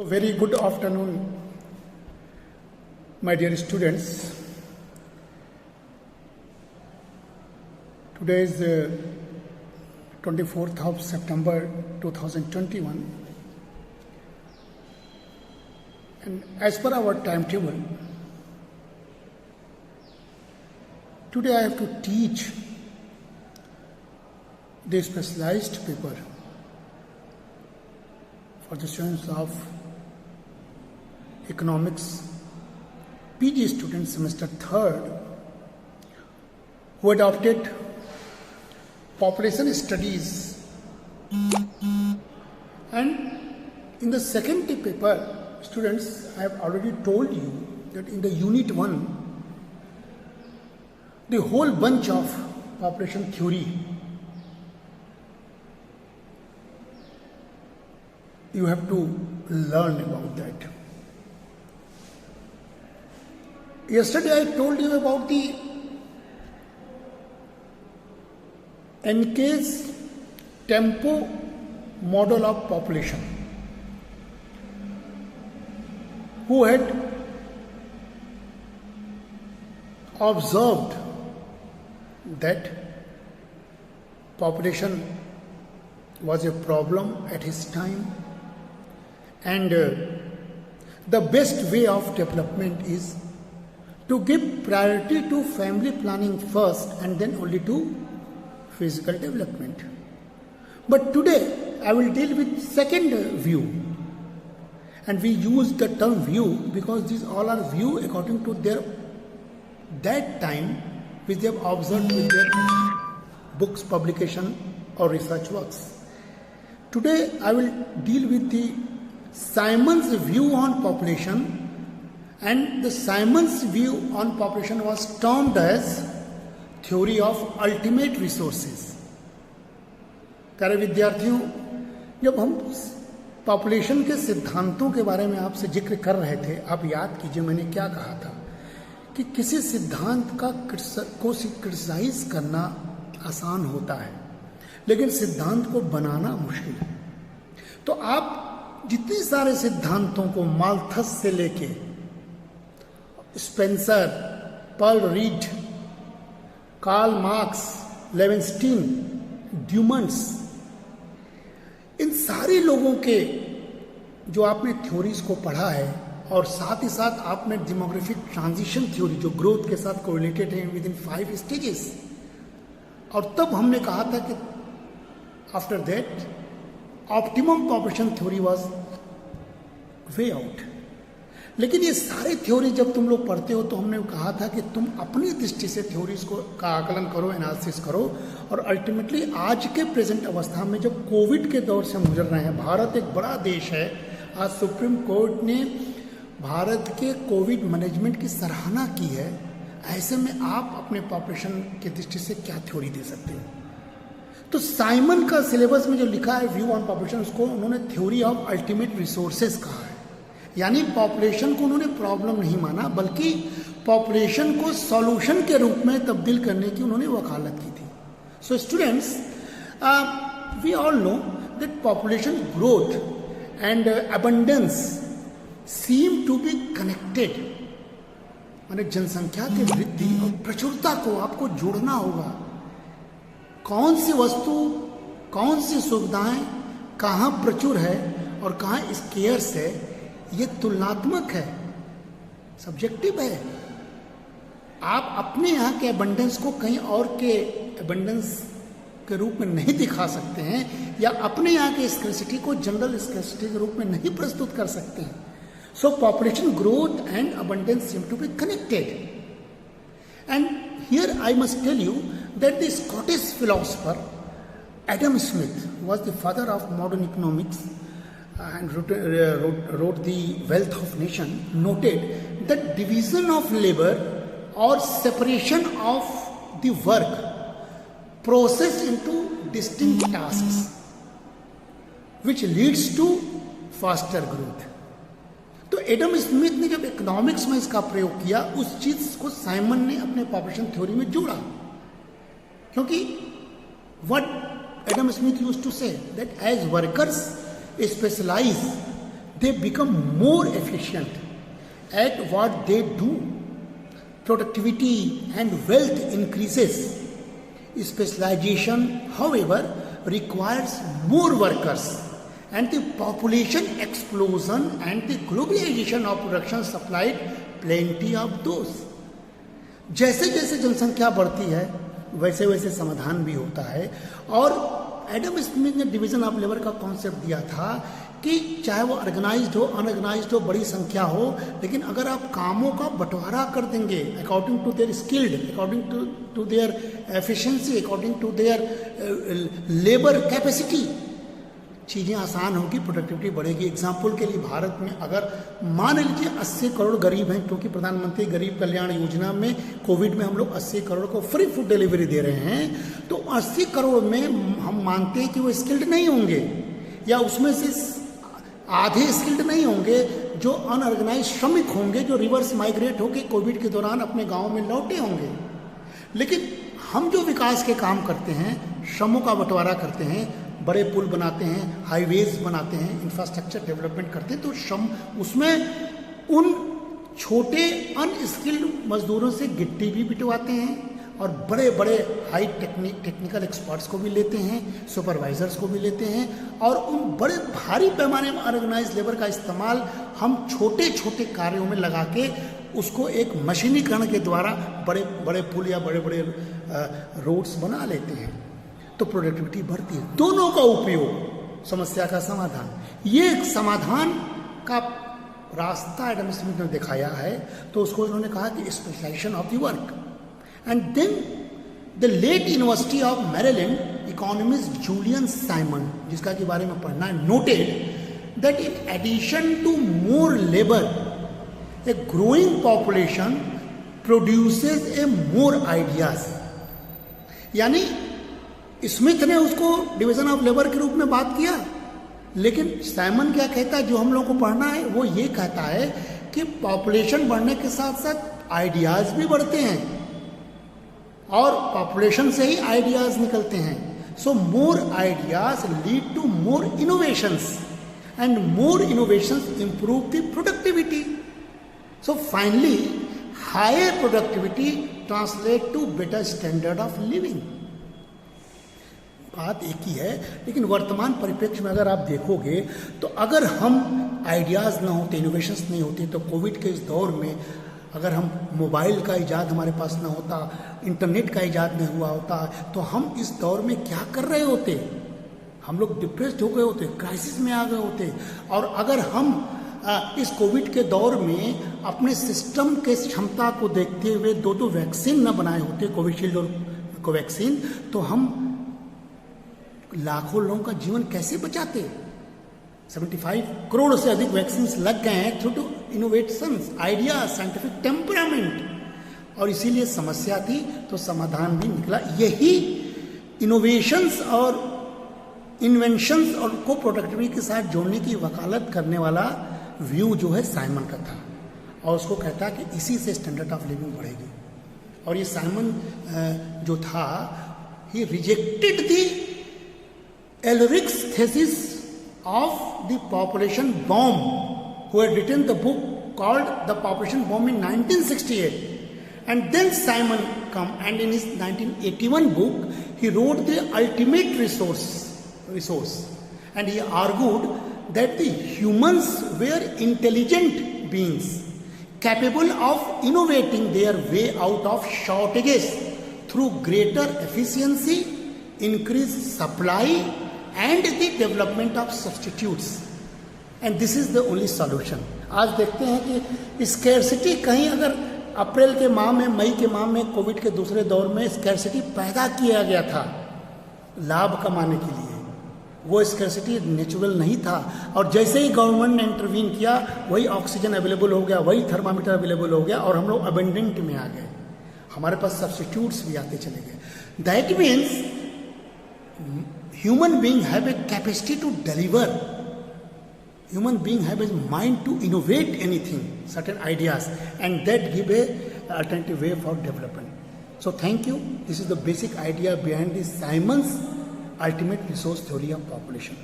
Very good afternoon, my dear students. Today is 24th of September 2021, and as per our timetable, today I have to teach the specialized paper for the students of economics PG students semester 3rd who adopted population studies, and in the second paper, students, I have already told you that in the unit 1 the whole bunch of population theory you have to learn about that. Yesterday I told you about the Encke's tempo model of population, who had observed that population was a problem at his time, and the best way of development is to give priority to family planning first and then only to physical development. But today I will deal with second view, and we use the term view because these all are view according to their that time which they have observed with their books, publication or research works. Today I will deal with the Simon's view on population, and the Simon's view on population was termed as theory of ultimate resources. प्यारे विद्यार्थियों, जब हम population के सिद्धांतों के बारे में आपसे जिक्र कर रहे थे, आप याद कीजिए मैंने क्या कहा था कि किसी सिद्धांत को क्रिटिसाइज करना आसान होता है, लेकिन सिद्धांत को बनाना मुश्किल है। तो आप जितने सारे सिद्धांतों को माल्थस से लेके Spencer, Pearl Reed, Karl Marx, Levinstein, Dumonts, इन सारे लोगों के जो आपने थ्योरीज को पढ़ा है, और साथ ही साथ आपने डेमोग्राफिक ट्रांजिशन थ्योरी जो ग्रोथ के साथ कोरिलेटेड है विद इन 5 स्टेजेस, और तब हमने कहा था कि after that optimum population theory was way out. लेकिन ये सारे थ्योरी जब तुम लोग पढ़ते हो तो हमने कहा था कि तुम अपनी दृष्टि से थ्योरीज को का आकलन करो, एनालिसिस करो, और अल्टीमेटली आज के प्रेजेंट अवस्था में जब कोविड के दौर से हम गुजर रहे हैं, भारत एक बड़ा देश है, आज सुप्रीम कोर्ट ने भारत के कोविड मैनेजमेंट की सराहना की है, ऐसे में आप अपने पॉपुलेशन की दृष्टि से क्या थ्योरी दे सकते हो? तो साइमन का सिलेबस में जो लिखा है व्यू ऑन पॉपुलेशन, उसको उन्होंने थ्योरी ऑफ अल्टीमेट रिसोर्सेज कहा है। यानी पॉपुलेशन को उन्होंने प्रॉब्लम नहीं माना, बल्कि पॉपुलेशन को सॉल्यूशन के रूप में तब्दील करने की उन्होंने वकालत की थी। So students, we all know that population growth and abundance seem to be connected. माने जनसंख्या की वृद्धि और प्रचुरता को आपको जोड़ना होगा। कौन सी वस्तु, कौन सी सुविधाएं कहाँ प्रचुर है और कहाँ स्केर्स है, ये तुलनात्मक है, सब्जेक्टिव है। आप अपने यहाँ के अबंडेंस को कहीं और के अबंडेंस के रूप में नहीं दिखा सकते हैं, या अपने यहाँ के स्कैर्सिटी को जनरल स्कैर्सिटी के रूप में नहीं प्रस्तुत कर सकते हैं। So population growth and abundance seem to be connected, and here I must tell you that the Scottish philosopher Adam Smith was the father of modern economics and wrote The Wealth of Nation, noted that division of labor or separation of the work processed into distinct tasks which leads to faster growth. तो Adam Smith ने जब economics में इसका प्रयोग किया, उस चीज को साइमन ने अपने पॉपुलेशन थ्योरी में जोड़ा, क्योंकि what Adam Smith used to say that as workers specialize, they become more efficient at what they do. Productivity and wealth increases. Specialization, however, requires more workers, and the population explosion and the globalization of production supplied plenty of those. जैसे जैसे जनसंख्या बढ़ती है वैसे वैसे समाधान भी होता है। और एडम स्मिथ ने डिवीजन ऑफ लेबर का कॉन्सेप्ट दिया था कि चाहे वो ऑर्गेनाइज्ड हो, अनऑर्गेनाइज्ड हो, बड़ी संख्या हो, लेकिन अगर आप कामों का बंटवारा कर देंगे according to their skilled, according to their efficiency, according to their labour capacity, चीज़ें आसान होगी, प्रोडक्टिविटी बढ़ेगी। एग्जाम्पल के लिए भारत में अगर मान लीजिए 80 करोड़ गरीब हैं, क्योंकि प्रधानमंत्री गरीब कल्याण योजना में कोविड में हम लोग 80 करोड़ को फ्री फूड डिलीवरी दे रहे हैं, तो 80 करोड़ में हम मानते हैं कि वो स्किल्ड नहीं होंगे, या उसमें से आधे स्किल्ड नहीं होंगे, जो अनऑर्गेनाइज श्रमिक होंगे, जो रिवर्स माइग्रेट होकर कोविड के दौरान अपने गाँव में लौटे होंगे। लेकिन हम जो विकास के काम करते हैं, श्रमों का बंटवारा करते हैं, बड़े पुल बनाते हैं, हाईवेज बनाते हैं, इंफ्रास्ट्रक्चर डेवलपमेंट करते हैं, तो श्रम उसमें उन छोटे अनस्किल्ड मजदूरों से गिट्टी भी बिटवाते हैं, और बड़े बड़े हाई टेक्निकल एक्सपर्ट्स को भी लेते हैं, सुपरवाइजर्स को भी लेते हैं, और उन बड़े भारी पैमाने में ऑर्गेनाइज लेबर का इस्तेमाल हम छोटे छोटे कार्यों में लगा के उसको एक मशीनीकरण के द्वारा बड़े बड़े पुल या बड़े बड़े रोड्स बना लेते हैं। तो प्रोडक्टिविटी बढ़ती है। दोनों का उपयोग समस्या का समाधान, ये एक समाधान का रास्ता एडम स्मिथ ने दिखाया है। तो उसको उन्होंने कहा कि specialisation of the work. And then the late University of Maryland economist Julian Simon, जिसका के बारे में पढ़ना है, noted that in addition to more labour a growing population produces a more ideas. यानी स्मिथ ने उसको डिवीजन ऑफ लेबर के रूप में बात किया, लेकिन साइमन क्या कहता है, जो हम लोग को पढ़ना है, वो ये कहता है कि पॉपुलेशन बढ़ने के साथ साथ आइडियाज भी बढ़ते हैं, और पॉपुलेशन से ही आइडियाज निकलते हैं। So more ideas lead to more innovations, and more innovations improve the productivity. So finally higher productivity translate to better standard of living. बात एक ही है, लेकिन वर्तमान परिप्रेक्ष्य में अगर आप देखोगे तो अगर हम आइडियाज़ ना होते, इनोवेशंस नहीं होती, तो कोविड के इस दौर में अगर हम मोबाइल का इजाद हमारे पास ना होता, इंटरनेट का इजाद नहीं हुआ होता, तो हम इस दौर में क्या कर रहे होते? हम लोग डिप्रेस्ड हो गए होते, क्राइसिस में आ गए होते। और अगर हम इस कोविड के दौर में अपने सिस्टम के क्षमता को देखते हुए दो वैक्सीन न बनाए होते, कोविशील्ड और कोवैक्सीन, तो हम लाखों लोगों का जीवन कैसे बचाते? 75 करोड़ से अधिक वैक्सीन लग गए हैं through to innovations, idea, scientific temperament. और इसीलिए समस्या थी तो समाधान भी निकला। यही इनोवेशंस और इन्वेंशंस और को प्रोडक्टिविटी के साथ जोड़ने की वकालत करने वाला व्यू जो है साइमन का था, और उसको कहता कि इसी से स्टैंडर्ड ऑफ लिविंग बढ़ेगी। और ये साइमन जो था, he rejected the Elric's thesis of the population bomb, who had written the book called The Population Bomb in 1968. And then Simon come, and in his 1981 book, he wrote The Ultimate Resource. And he argued that the humans were intelligent beings, capable of innovating their way out of shortages through greater efficiency, increased supply, and the development of substitutes, and this is the only solution. आज देखते हैं कि scarcity कहीं अगर अप्रैल के माह में, मई के माह में, कोविड के दूसरे दौर में स्कैरसिटी पैदा किया गया था लाभ कमाने के लिए, वो स्कैरसिटी नेचुरल नहीं था। और जैसे ही गवर्नमेंट ने इंटरवीन किया, वही ऑक्सीजन अवेलेबल हो गया, वही थर्मामीटर अवेलेबल हो गया, और हम लोग अबेंडेंट में आ गए, हमारे पास सब्स्टिट्यूट्स भी आते चले गए। That means human being have a capacity to deliver. Human being have a mind to innovate anything, certain ideas, and that give a alternative way for development. So thank you. This is the basic idea behind the Simon's ultimate resource theory of population.